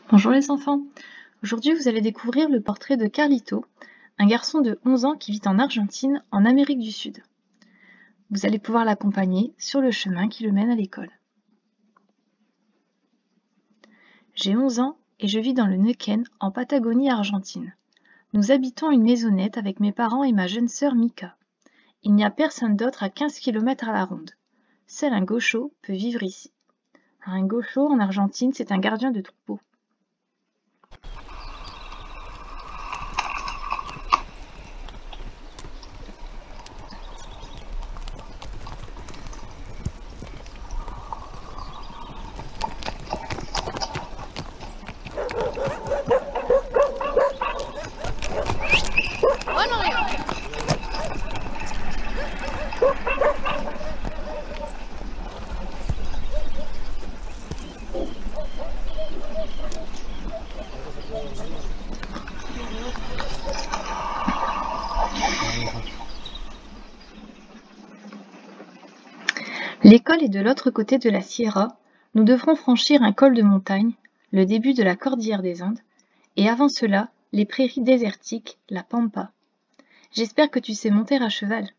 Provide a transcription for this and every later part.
Bonjour les enfants, aujourd'hui vous allez découvrir le portrait de Carlito, un garçon de 11 ans qui vit en Argentine, en Amérique du Sud. Vous allez pouvoir l'accompagner sur le chemin qui le mène à l'école. J'ai 11 ans et je vis dans le Neuquén, en Patagonie argentine. Nous habitons une maisonnette avec mes parents et ma jeune sœur Mika. Il n'y a personne d'autre à 15 km à la ronde. Seul un gaucho peut vivre ici. Un gaucho en Argentine, c'est un gardien de troupeau. L'école est de l'autre côté de la Sierra. Nous devrons franchir un col de montagne, le début de la cordillère des Andes, et avant cela, les prairies désertiques, la Pampa. J'espère que tu sais monter à cheval.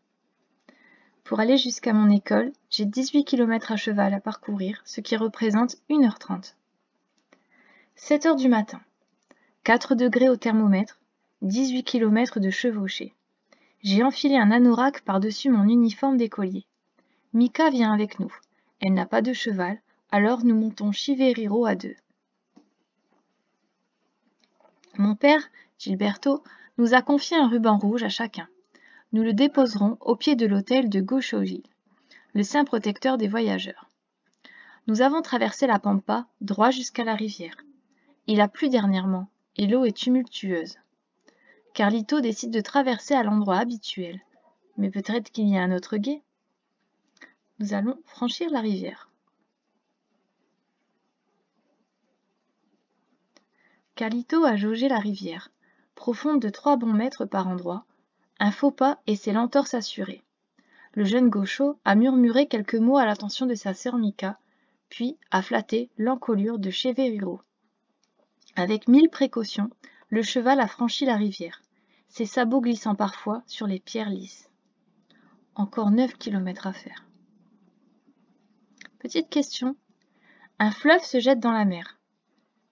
Pour aller jusqu'à mon école, j'ai 18 km à cheval à parcourir, ce qui représente 1h30. 7 heures du matin, 4 degrés au thermomètre, 18 km de chevauchée. J'ai enfilé un anorak par-dessus mon uniforme d'écolier. Mika vient avec nous. Elle n'a pas de cheval, alors nous montons Chiveriro à deux. Mon père, Gilberto, nous a confié un ruban rouge à chacun. Nous le déposerons au pied de l'hôtel de Goshogil, le saint protecteur des voyageurs. Nous avons traversé la Pampa, droit jusqu'à la rivière. Il a plu dernièrement, et l'eau est tumultueuse. Carlito décide de traverser à l'endroit habituel, mais peut-être qu'il y a un autre gué. Nous allons franchir la rivière. Carlito a jaugé la rivière, profonde de 3 bons mètres par endroit, un faux pas et c'est l'entorse assurée. Le jeune gaucho a murmuré quelques mots à l'attention de sa sœur Mika, puis a flatté l'encolure de Cheveriro. Avec 1000 précautions, le cheval a franchi la rivière, ses sabots glissant parfois sur les pierres lisses. Encore 9 km à faire. Petite question. Un fleuve se jette dans la mer.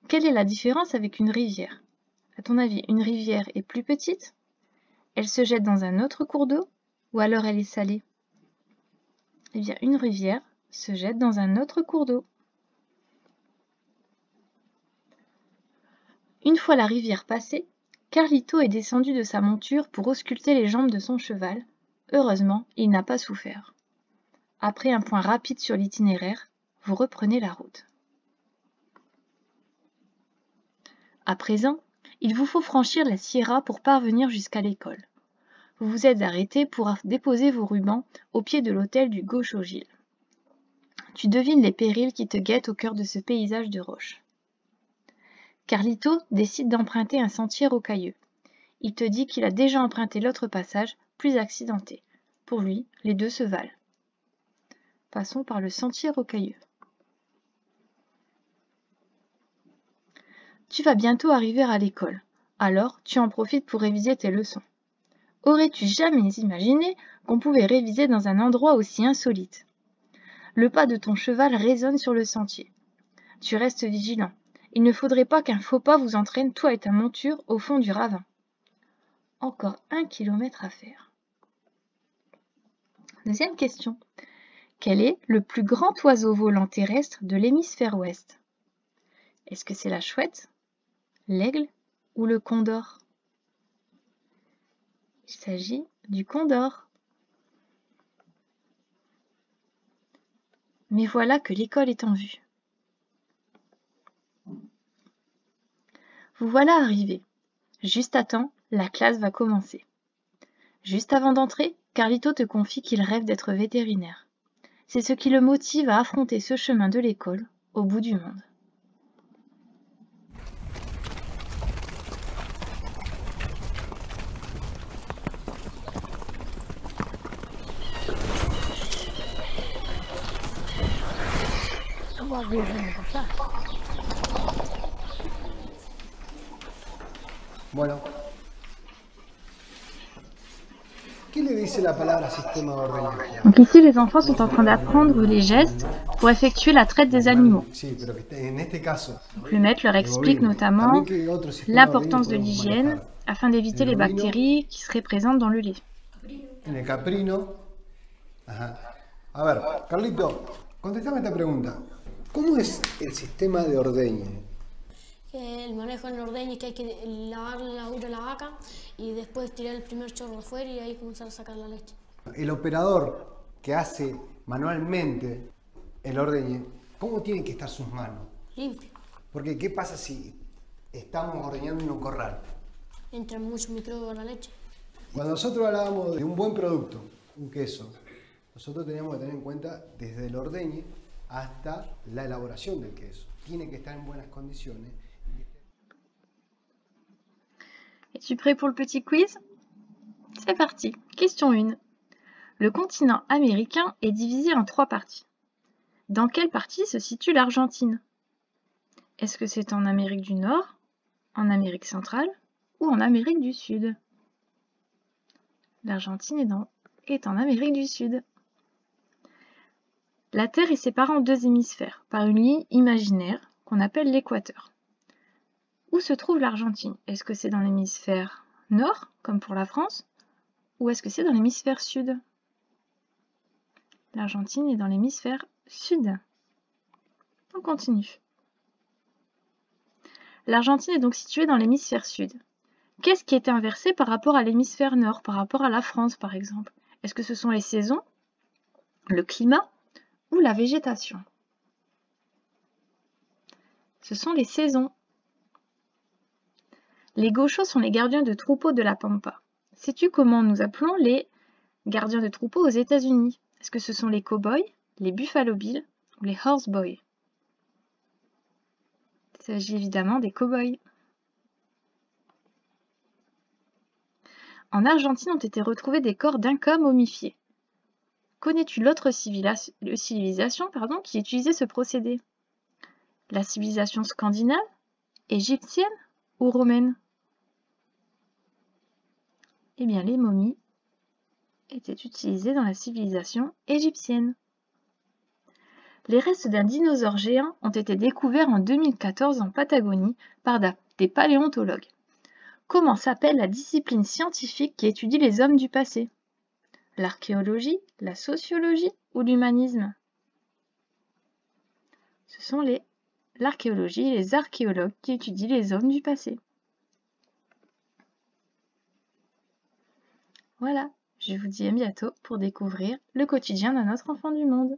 Quelle est la différence avec une rivière? À ton avis, une rivière est plus petite? Elle se jette dans un autre cours d'eau? Ou alors elle est salée? Eh bien, une rivière se jette dans un autre cours d'eau. Une fois la rivière passée, Carlito est descendu de sa monture pour ausculter les jambes de son cheval. Heureusement, il n'a pas souffert. Après un point rapide sur l'itinéraire, vous reprenez la route. À présent, il vous faut franchir la Sierra pour parvenir jusqu'à l'école. Vous vous êtes arrêté pour déposer vos rubans au pied de l'hôtel du Goshogil. Tu devines les périls qui te guettent au cœur de ce paysage de roches. Carlito décide d'emprunter un sentier rocailleux. Il te dit qu'il a déjà emprunté l'autre passage, plus accidenté. Pour lui, les deux se valent. Passons par le sentier rocailleux. Tu vas bientôt arriver à l'école, alors tu en profites pour réviser tes leçons. Aurais-tu jamais imaginé qu'on pouvait réviser dans un endroit aussi insolite? Le pas de ton cheval résonne sur le sentier. Tu restes vigilant. Il ne faudrait pas qu'un faux pas vous entraîne toi et ta monture au fond du ravin. Encore 1 km à faire. Deuxième question. Quel est le plus grand oiseau volant terrestre de l'hémisphère ouest? Est-ce que c'est la chouette, l'aigle ou le condor? Il s'agit du condor. Mais voilà que l'école est en vue. Vous voilà arrivé. Juste à temps, la classe va commencer. Juste avant d'entrer, Carlito te confie qu'il rêve d'être vétérinaire. C'est ce qui le motive à affronter ce chemin de l'école au bout du monde. va vivre comme ça. Bueno, ¿qué le dice la palabra sistema de ordeña? Donc ici, les enfants sont en train d'apprendre les gestes pour effectuer la traite des animaux. Sí, pero que en este caso, Donc le maître leur el explique bovino. notamment También qué otro sistema de ordeña l'importance de podemos l'hygiène manejar. afin d'éviter El les bovino, bactéries qui seraient présentes dans le lait. en el caprino. Ajá. A ver, Carlito, contestame esta pregunta. ¿Cómo es el sistema de ordeñe? Que el manejo en el ordeño es que hay que lavar la ubre a la vaca y después tirar el primer chorro afuera y ahí comenzar a sacar la leche. El operador que hace manualmente el ordeñe, ¿cómo tienen que estar sus manos? Limpio. Porque ¿qué pasa si estamos ordeñando en un corral? Entran muchos microbios a la leche. Cuando nosotros hablábamos de un buen producto, un queso, nosotros teníamos que tener en cuenta desde el ordeñe hasta la elaboración del queso. Tiene que estar en buenas condiciones. Es-tu prêt pour le petit quiz? C'est parti. Question 1. Le continent américain est divisé en 3 parties. Dans quelle partie se situe l'Argentine? Est-ce que c'est en Amérique du Nord, en Amérique centrale ou en Amérique du Sud? L'Argentine est en Amérique du Sud. La Terre est séparée en 2 hémisphères par une ligne imaginaire qu'on appelle l'équateur. Où se trouve l'Argentine? Est-ce que c'est dans l'hémisphère nord, comme pour la France, ou est-ce que c'est dans l'hémisphère sud? L'Argentine est dans l'hémisphère sud. On continue. L'Argentine est donc située dans l'hémisphère sud. Qu'est-ce qui est inversé par rapport à l'hémisphère nord, par rapport à la France par exemple? Est-ce que ce sont les saisons, le climat ou la végétation? Ce sont les saisons. Les gauchos sont les gardiens de troupeaux de la Pampa. Sais-tu comment nous appelons les gardiens de troupeaux aux États-Unis? Est-ce que ce sont les cow-boys, les Buffalo Bills ou les Horse Boys? Il s'agit évidemment des cow-boys. En Argentine ont été retrouvés des corps d'Incas momifiés. Connais-tu l'autre civilisation qui utilisait ce procédé? La civilisation scandinave, égyptienne ou romaine? Eh bien, les momies étaient utilisées dans la civilisation égyptienne. Les restes d'un dinosaure géant ont été découverts en 2014 en Patagonie par des paléontologues. Comment s'appelle la discipline scientifique qui étudie les hommes du passé? L'archéologie, la sociologie ou l'humanisme? Ce sont l'archéologie et les archéologues qui étudient les hommes du passé. Voilà, je vous dis à bientôt pour découvrir le quotidien d'un autre enfant du monde.